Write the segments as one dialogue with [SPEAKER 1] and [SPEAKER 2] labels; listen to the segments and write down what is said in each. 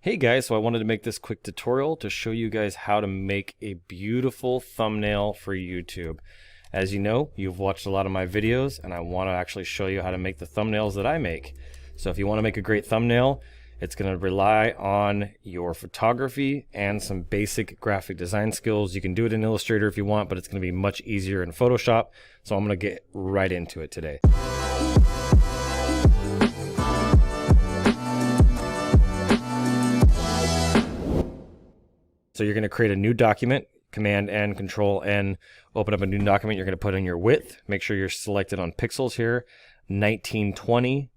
[SPEAKER 1] Hey guys, so I wanted to make this quick tutorial to show you guys how to make a beautiful thumbnail for YouTube. As you know, you've watched a lot of my videos and I want to actually show you how to make the thumbnails that I make. So if you want to make a great thumbnail, it's going to rely on your photography and some basic graphic design skills. You can do it in Illustrator if you want, but it's going to be much easier in Photoshop. So I'm going to get right into it today. So you're going to create a new document, Command N, Control N, open up a new document. You're going to put in your width. Make sure you're selected on pixels here, 1920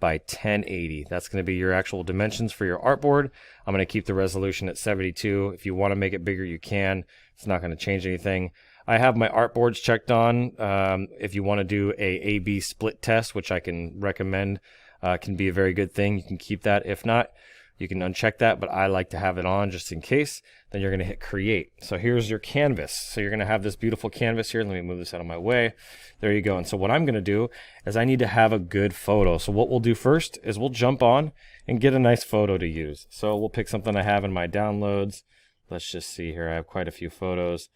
[SPEAKER 1] by 1080. That's going to be your actual dimensions for your artboard. I'm going to keep the resolution at 72. If you want to make it bigger, you can. It's not going to change anything. I have my artboards checked on. If you want to do a A/B split test, which I can recommend, can be a very good thing. You can keep that. If not, you can uncheck that, but I like to have it on just in case. Then you're going to hit create. So here's your canvas. So you're going to have this beautiful canvas here. Let me move this out of my way. There you go. And so what I'm going to do is I need to have a good photo. So what we'll do first is we'll jump on and get a nice photo to use. So we'll pick something I have in my downloads. Let's just see here. I have quite a few photos.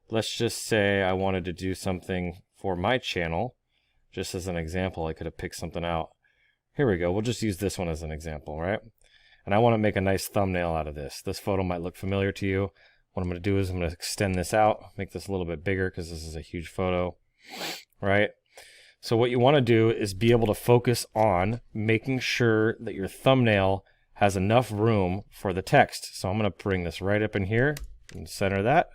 [SPEAKER 1] Let's just say I wanted to do something for my channel. Just as an example, I could have picked something out. Here we go. We'll just use this one as an example, right? And I want to make a nice thumbnail out of this. This photo might look familiar to you. What I'm going to do is I'm going to extend this out, make this a little bit bigger because this is a huge photo, right? So what you want to do is be able to focus on making sure that your thumbnail has enough room for the text. So I'm going to bring this right up in here and center that.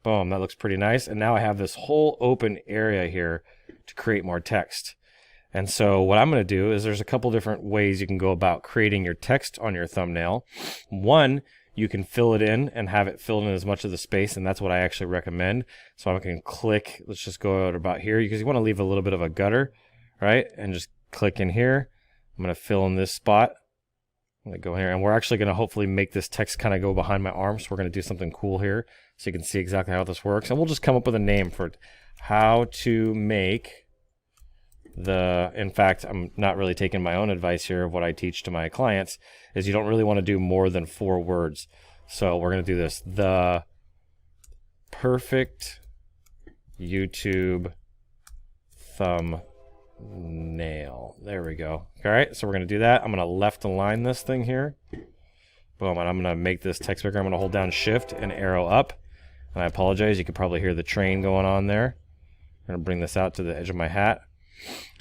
[SPEAKER 1] Boom, that looks pretty nice. And now I have this whole open area here to create more text. And so what I'm going to do is there's a couple different ways you can go about creating your text on your thumbnail. One, you can fill it in and have it filled in as much of the space, and that's what I actually recommend. So I can click, let's just go out about here, because you want to leave a little bit of a gutter, right? And just click in here. I'm going to fill in this spot. I'm going to go here, and we're actually going to hopefully make this text kind of go behind my arm. So we're going to do something cool here so you can see exactly how this works. And we'll just come up with a name for it. How to make in fact, I'm not really taking my own advice here. Of what I teach to my clients is you don't really want to do more than 4 words. So we're going to do this. The perfect YouTube thumbnail. There we go. All right, so we're going to do that. I'm going to left align this thing here. Boom, and I'm going to make this text bigger. I'm going to hold down shift and arrow up. And I apologize. You could probably hear the train going on there. I'm going to bring this out to the edge of my hat.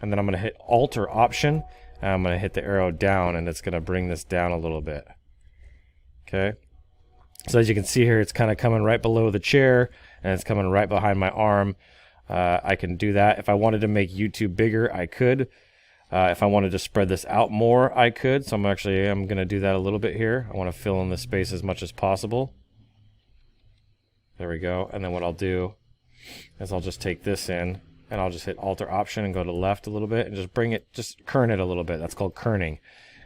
[SPEAKER 1] And then I'm going to hit Alt or Option, and I'm going to hit the arrow down, and it's going to bring this down a little bit. Okay. So as you can see here, it's kind of coming right below the chair, and it's coming right behind my arm. I can do that. If I wanted to make YouTube bigger, I could. If I wanted to spread this out more, I could. So I'm going to do that a little bit here. I want to fill in the space as much as possible. There we go. And then what I'll do is I'll just take this in, and I'll just hit Alt or Option and go to the left a little bit and just bring it, just kern it a little bit. That's called kerning.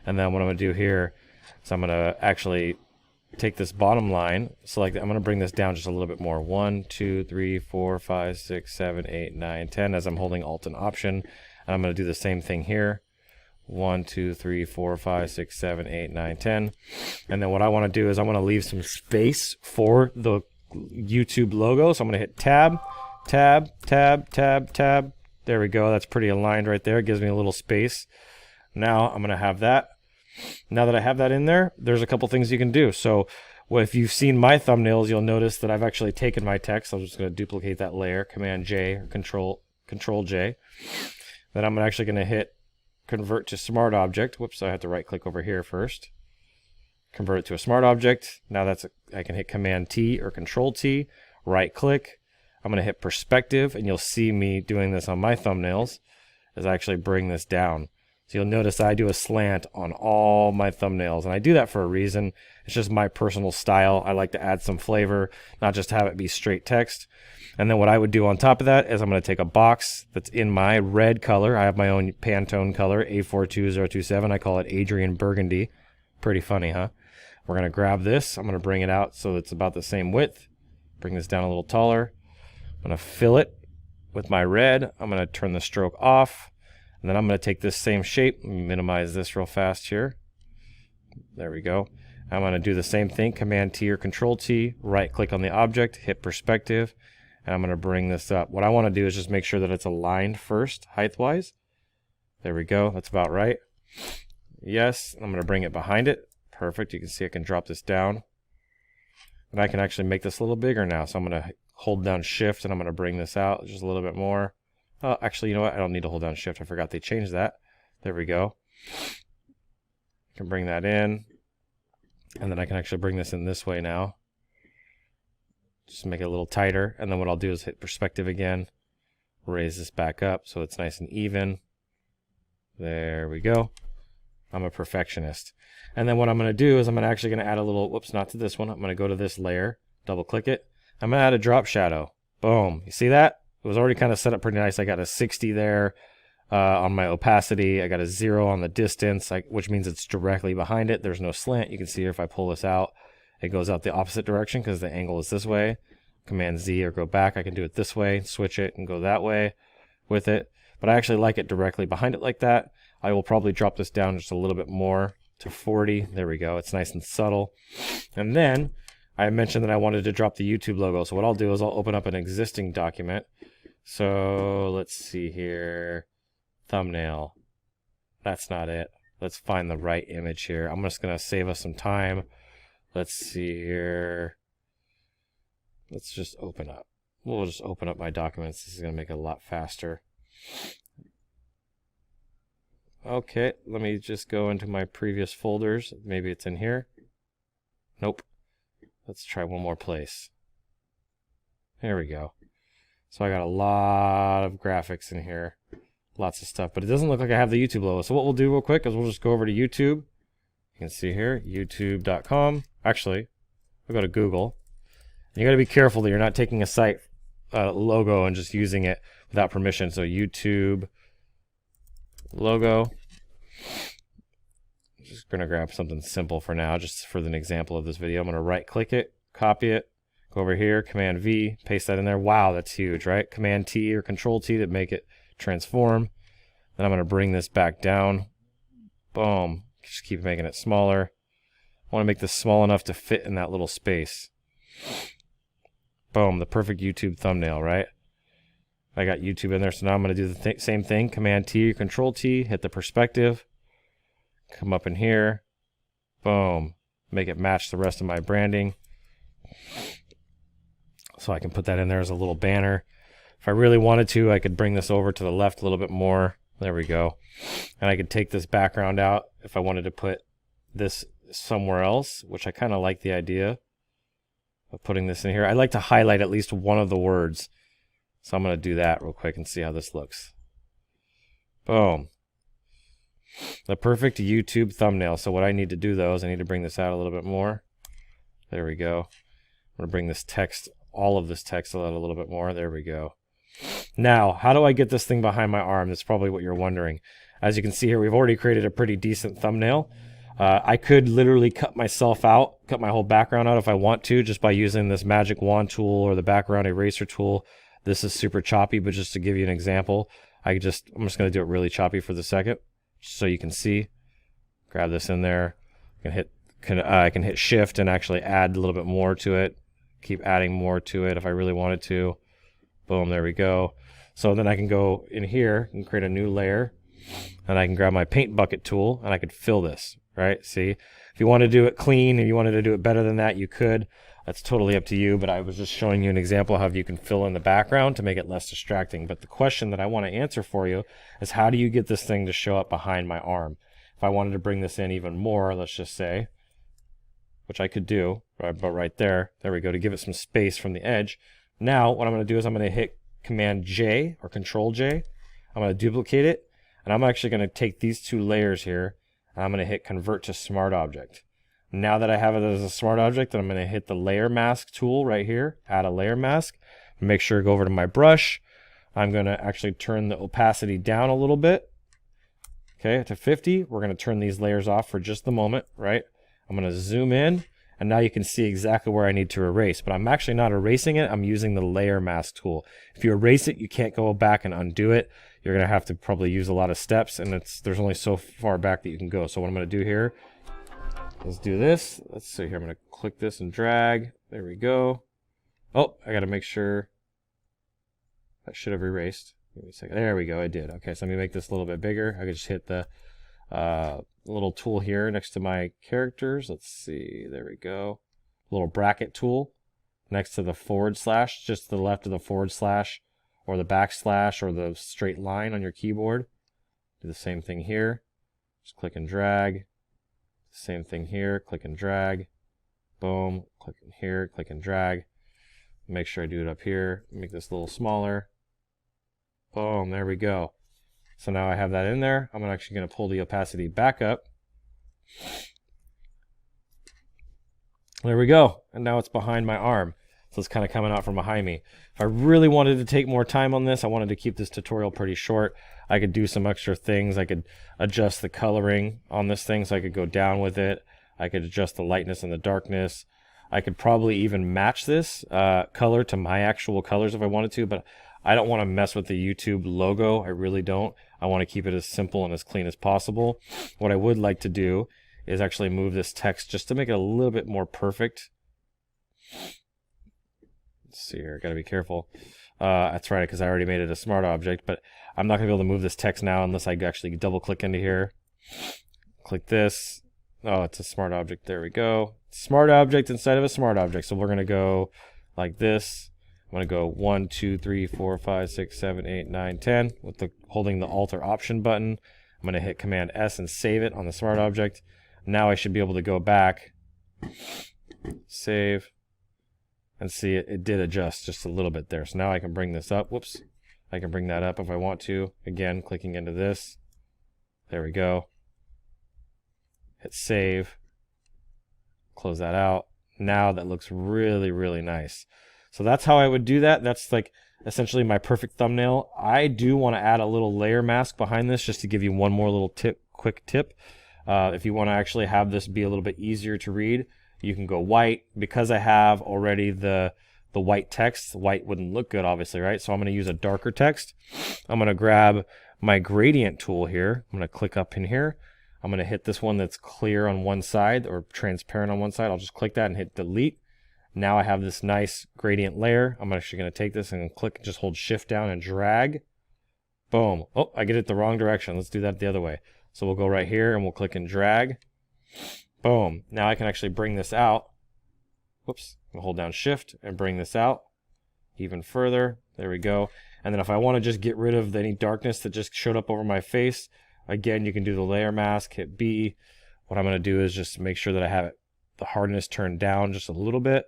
[SPEAKER 1] And then what I'm going to do here is I'm going to actually take this bottom line, select it. I'm going to bring this down just a little bit more. 1, 2, 3, 4, 5, 6, 7, 8, 9, 10 as I'm holding Alt and Option. And I'm going to do the same thing here. 1, 2, 3, 4, 5, 6, 7, 8, 9, 10. And then what I want to do is I want to leave some space for the YouTube logo. So I'm going to hit Tab. Tab, tab, tab, tab. There we go. That's pretty aligned right there. It gives me a little space. Now I'm going to have that. Now that I have that in there, there's a couple things you can do. So if you've seen my thumbnails, you'll notice that I've actually taken my text. I'm just going to duplicate that layer, Command J or Control J. Then I'm actually going to hit Convert to Smart Object. Whoops, I have to right click over here first. Convert it to a Smart Object. Now I can hit Command T or Control T, right click. I'm going to hit perspective, and you'll see me doing this on my thumbnails as I actually bring this down. So you'll notice I do a slant on all my thumbnails, and I do that for a reason. It's just my personal style. I like to add some flavor, not just have it be straight text. And then what I would do on top of that is I'm going to take a box that's in my red color. I have my own Pantone color, A42027. I call it Adrian Burgundy. Pretty funny, huh? We're going to grab this. I'm going to bring it out so it's about the same width. Bring this down a little taller. I'm going to fill it with my red. I'm going to turn the stroke off. And then I'm going to take this same shape, minimize this real fast here. There we go. I'm going to do the same thing, Command T or Control T, right click on the object, hit perspective, and I'm going to bring this up. What I want to do is just make sure that it's aligned first, height-wise. There we go, that's about right. Yes, I'm going to bring it behind it. Perfect, you can see I can drop this down. And I can actually make this a little bigger now, so I'm going to hold down Shift and I'm going to bring this out just a little bit more. Oh, actually, you know what? I don't need to hold down Shift. I forgot they changed that. There we go. I can bring that in. And then I can actually bring this in this way now. Just make it a little tighter. And then what I'll do is hit perspective again. Raise this back up so it's nice and even. There we go. I'm a perfectionist. And then what I'm going to do is I'm actually going to add a little, whoops, not to this one. I'm going to go to this layer, double click it. I'm going to add a drop shadow. Boom. You see that? It was already kind of set up pretty nice. I got a 60 there on my opacity. I got a 0 on the distance, which means it's directly behind it. There's no slant. You can see here if I pull this out, it goes out the opposite direction because the angle is this way. Command Z or go back. I can do it this way, switch it, and go that way with it. But I actually like it directly behind it like that. I will probably drop this down just a little bit more to 40. There we go. It's nice and subtle. And then I mentioned that I wanted to drop the YouTube logo. So what I'll do is I'll open up an existing document. So let's see here. Thumbnail. That's not it. Let's find the right image here. I'm just going to save us some time. Let's see here. Let's just open up. We'll just open up my documents. This is going to make it a lot faster. Okay, let me just go into my previous folders. Maybe it's in here. Nope. Let's try one more place. There we go. So I got a lot of graphics in here. Lots of stuff, but it doesn't look like I have the YouTube logo. So what we'll do real quick is we'll just go over to YouTube. You can see here, youtube.com. Actually, we'll go to Google. And you got to be careful that you're not taking a site logo and just using it without permission. So YouTube logo. I'm just going to grab something simple for now, just for an example of this video. I'm going to right click it, copy it, go over here, Command V, paste that in there. Wow, that's huge, right? Command T or Control T to make it transform. Then I'm going to bring this back down. Boom. Just keep making it smaller. I want to make this small enough to fit in that little space. Boom, the perfect YouTube thumbnail, right? I got YouTube in there, so now I'm going to do the same thing. Command T or Control T, hit the perspective. Come up in here. Boom. Make it match the rest of my branding. So I can put that in there as a little banner. If I really wanted to, I could bring this over to the left a little bit more. There we go. And I could take this background out if I wanted to put this somewhere else, which I kind of like the idea of putting this in here. I like to highlight at least one of the words. So I'm going to do that real quick and see how this looks. Boom. The perfect YouTube thumbnail. So what I need to do though is I need to bring this out a little bit more. There we go. I'm going to bring this text, all of this text out a little bit more. There we go. Now, how do I get this thing behind my arm? That's probably what you're wondering. As you can see here, we've already created a pretty decent thumbnail. I could literally cut myself out, cut my whole background out if I want to, just by using this magic wand tool or the background eraser tool. This is super choppy, but just to give you an example, I'm just going to do it really choppy for the second, so you can see. Grab this in there. I can hit Shift and actually add a little bit more to it. Keep adding more to it if I really wanted to. Boom, there we go. So then I can go in here and create a new layer, and I can grab my paint bucket tool and I could fill this, right? See, if you want to do it clean and you wanted to do it better than that, you could. That's totally up to you, but I was just showing you an example of how you can fill in the background to make it less distracting. But the question that I want to answer for you is, how do you get this thing to show up behind my arm? If I wanted to bring this in even more, let's just say, which I could do, right, but right there we go, to give it some space from the edge. Now, what I'm going to do is I'm going to hit Command J or Control J. I'm going to duplicate it, and I'm actually going to take these two layers here, and I'm going to hit Convert to Smart Object. Now that I have it as a smart object, then I'm going to hit the Layer Mask tool right here, add a layer mask. Make sure to go over to my brush. I'm going to actually turn the opacity down a little bit, okay, to 50. We're going to turn these layers off for just the moment, right? I'm going to zoom in. And now you can see exactly where I need to erase, but I'm actually not erasing it. I'm using the layer mask tool. If you erase it, you can't go back and undo it. You're going to have to probably use a lot of steps, and there's only so far back that you can go. So what I'm going to do here, Let's do this. Let's see here. I'm going to click this and drag. There we go. Oh, I got to make sure. That should have erased. Give me a second. There we go. I did. Okay, so let me make this a little bit bigger. I could just hit the little tool here next to my characters. Let's see. There we go. Little bracket tool next to the forward slash, just to the left of the forward slash or the backslash or the straight line on your keyboard. Do the same thing here. Just click and drag. Same thing here. Click and drag. Boom. Click in here. Click and drag. Make sure I do it up here. Make this a little smaller. Boom. There we go. So now I have that in there. I'm actually going to pull the opacity back up. There we go. And now it's behind my arm. So it's kind of coming out from behind me. If I really wanted to take more time on this, I wanted to keep this tutorial pretty short, I could do some extra things. I could adjust the coloring on this thing, so I could go down with it. I could adjust the lightness and the darkness. I could probably even match this color to my actual colors if I wanted to, but I don't want to mess with the YouTube logo. I really don't. I want to keep it as simple and as clean as possible. What I would like to do is actually move this text just to make it a little bit more perfect. Let's see here. Got to be careful. That's right, because I already made it a smart object, but I'm not going to be able to move this text now unless I actually double click into here. Click this. Oh, it's a smart object. There we go. Smart object inside of a smart object. So we're going to go like this. I'm going to go 1, 2, 3, 4, 5, 6, 7, 8, 9, 10 with holding the Alt or Option button. I'm going to hit Command S and save it on the smart object. Now I should be able to go back, save, and see it did adjust just a little bit there. So now I can bring this up. Whoops. I can bring that up if I want to. Again, clicking into this. There we go. Hit save. Close that out. Now that looks really, really nice. So that's how I would do that. That's like essentially my perfect thumbnail. I do want to add a little layer mask behind this just to give you one more little quick tip. If you want to actually have this be a little bit easier to read, you can go white. Because I have already the white text, white wouldn't look good obviously, right? So I'm going to use a darker text. I'm going to grab my gradient tool here. I'm going to click up in here. I'm going to hit this one that's clear on one side or transparent on one side. I'll just click that and hit delete. Now I have this nice gradient layer. I'm actually going to take this and click, just hold shift down and drag. Boom. Oh, I get it the wrong direction. Let's do that the other way. So we'll go right here and we'll click and drag. Boom. Now I can actually bring this out. Whoops. I'll hold down shift and bring this out even further. There we go. And then if I want to just get rid of any darkness that just showed up over my face, again, you can do the layer mask, hit B. What I'm going to do is just make sure that I have the hardness turned down just a little bit.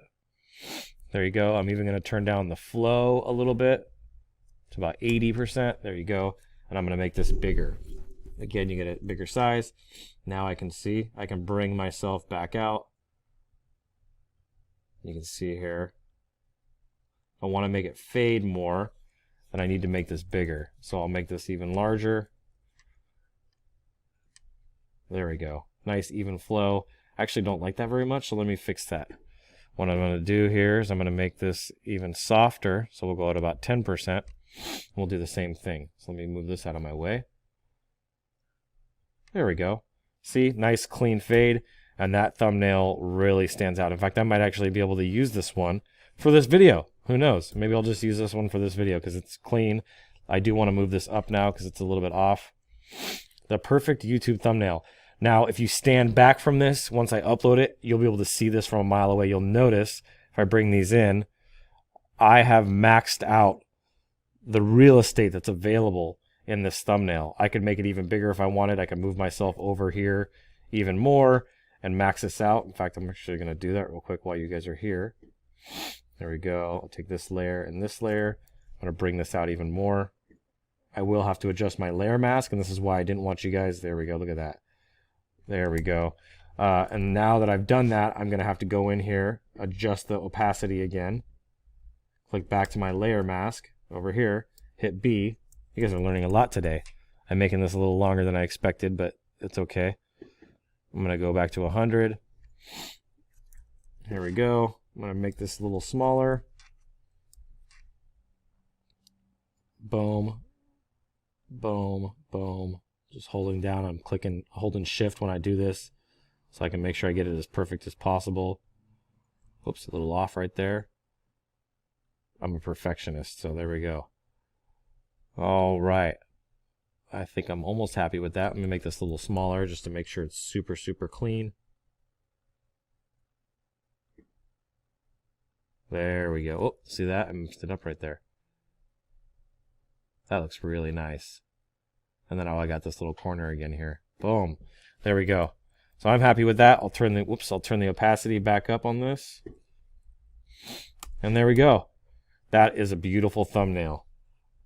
[SPEAKER 1] There you go. I'm even going to turn down the flow a little bit to about 80%. There you go. And I'm going to make this bigger. Again, you get a bigger size. Now I can see. I can bring myself back out. You can see here. If I want to make it fade more, then I need to make this bigger. So I'll make this even larger. There we go. Nice even flow. I actually don't like that very much, so let me fix that. What I'm going to do here is I'm going to make this even softer. So we'll go at about 10%. We'll do the same thing. So let me move this out of my way. There we go. See, nice clean fade. And that thumbnail really stands out. In fact, I might actually be able to use this one for this video. Who knows? Maybe I'll just use this one for this video because it's clean. I do want to move this up now because it's a little bit off. The perfect YouTube thumbnail. Now, if you stand back from this, once I upload it, you'll be able to see this from a mile away. You'll notice, if I bring these in, I have maxed out the real estate that's available in this thumbnail. I could make it even bigger if I wanted. I could move myself over here even more and max this out. In fact, I'm actually going to do that real quick while you guys are here. There we go. I'll take this layer and this layer. I'm going to bring this out even more. I will have to adjust my layer mask, and this is why I didn't want you guys. There we go. Look at that. There we go. And now that I've done that, I'm going to have to go in here, adjust the opacity again. Click back to my layer mask over here. Hit B. You guys are learning a lot today. I'm making this a little longer than I expected, but it's okay. I'm going to go back to 100. Here we go. I'm going to make this a little smaller. Boom. Boom. Boom. Just holding down. I'm holding shift when I do this. so I can make sure I get it as perfect as possible. Whoops, a little off right there. I'm a perfectionist, so there we go. All right. I think I'm almost happy with that. Let me make this a little smaller just to make sure it's super, super clean. There we go. Oh, see that? I mixed it up right there. That looks really nice. And then I got this little corner again here. Boom. There we go. So I'm happy with that. I'll turn the opacity back up on this. And there we go. That is a beautiful thumbnail.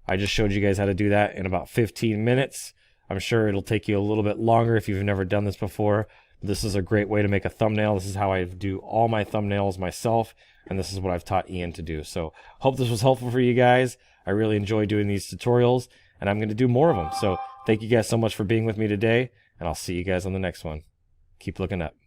[SPEAKER 1] I just showed you guys how to do that in about 15 minutes. I'm sure it'll take you a little bit longer if you've never done this before. This is a great way to make a thumbnail. This is how I do all my thumbnails myself, and this is what I've taught Ian to do. So hope this was helpful for you guys. I really enjoy doing these tutorials, and I'm going to do more of them. So thank you guys so much for being with me today, and I'll see you guys on the next one. Keep looking up.